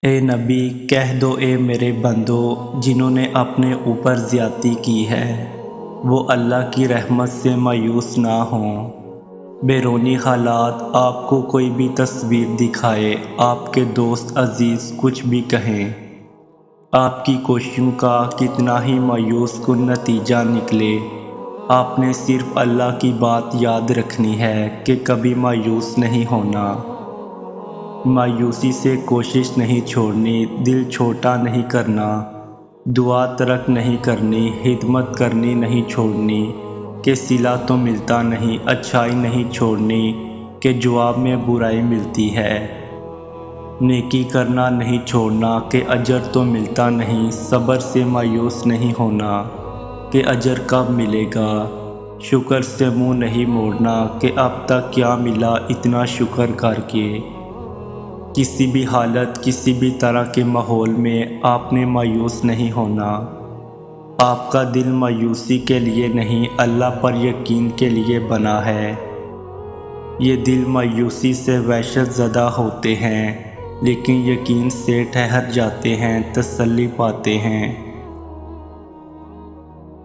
اے نبی کہہ دو اے میرے بندو جنہوں نے اپنے اوپر زیادتی کی ہے وہ اللہ کی رحمت سے مایوس نہ ہوں۔ بیرونی حالات آپ کو کوئی بھی تصویر دکھائے، آپ کے دوست عزیز کچھ بھی کہیں، آپ کی کوششوں کا کتنا ہی مایوس کن نتیجہ نکلے، آپ نے صرف اللہ کی بات یاد رکھنی ہے کہ کبھی مایوس نہیں ہونا۔ مایوسی سے کوشش نہیں چھوڑنی، دل چھوٹا نہیں کرنا، دعا ترک نہیں کرنی، خدمت کرنی نہیں چھوڑنی کہ صلہ تو ملتا نہیں، اچھائی نہیں چھوڑنی کہ جواب میں برائی ملتی ہے، نیکی کرنا نہیں چھوڑنا کہ اجر تو ملتا نہیں، صبر سے مایوس نہیں ہونا کہ اجر کب ملے گا، شکر سے منہ نہیں موڑنا کہ اب تک کیا ملا اتنا شکر کر کے۔ کسی بھی حالت، کسی بھی طرح کے ماحول میں آپ نے مایوس نہیں ہونا۔ آپ کا دل مایوسی کے لیے نہیں، اللہ پر یقین کے لیے بنا ہے۔ یہ دل مایوسی سے وحشت زدہ ہوتے ہیں لیکن یقین سے ٹھہر جاتے ہیں، تسلی پاتے ہیں۔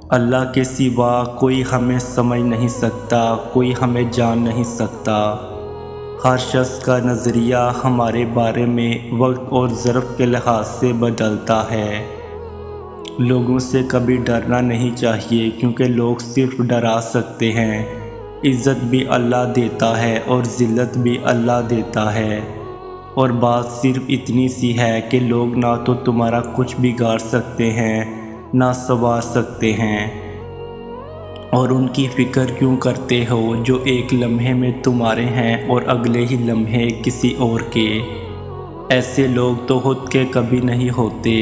اللہ کے سوا کوئی ہمیں سمجھ نہیں سکتا، کوئی ہمیں جان نہیں سکتا۔ ہر شخص کا نظریہ ہمارے بارے میں وقت اور ظرف کے لحاظ سے بدلتا ہے۔ لوگوں سے کبھی ڈرنا نہیں چاہیے کیونکہ لوگ صرف ڈرا سکتے ہیں۔ عزت بھی اللہ دیتا ہے اور ذلت بھی اللہ دیتا ہے، اور بات صرف اتنی سی ہے کہ لوگ نہ تو تمہارا کچھ بگاڑ سکتے ہیں نہ سنوار سکتے ہیں، اور ان کی فکر کیوں کرتے ہو جو ایک لمحے میں تمہارے ہیں اور اگلے ہی لمحے کسی اور کے۔ ایسے لوگ تو خود کے کبھی نہیں ہوتے،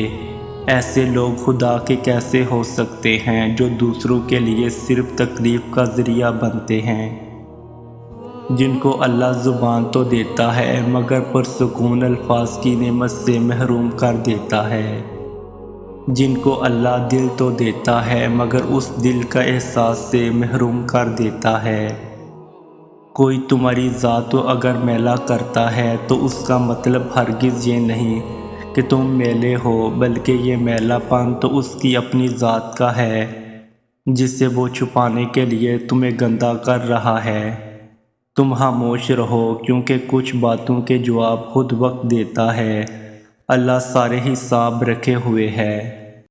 ایسے لوگ خدا کے کیسے ہو سکتے ہیں جو دوسروں کے لیے صرف تکلیف کا ذریعہ بنتے ہیں، جن کو اللہ زبان تو دیتا ہے مگر پرسکون الفاظ کی نعمت سے محروم کر دیتا ہے، جن کو اللہ دل تو دیتا ہے مگر اس دل کا احساس سے محروم کر دیتا ہے۔ کوئی تمہاری ذات کو اگر میلا کرتا ہے تو اس کا مطلب ہرگز یہ نہیں کہ تم میلے ہو، بلکہ یہ میلا پن تو اس کی اپنی ذات کا ہے جسے وہ چھپانے کے لیے تمہیں گندا کر رہا ہے۔ تم خاموش رہو کیونکہ کچھ باتوں کے جواب خود وقت دیتا ہے، اللہ سارے حساب رکھے ہوئے ہے۔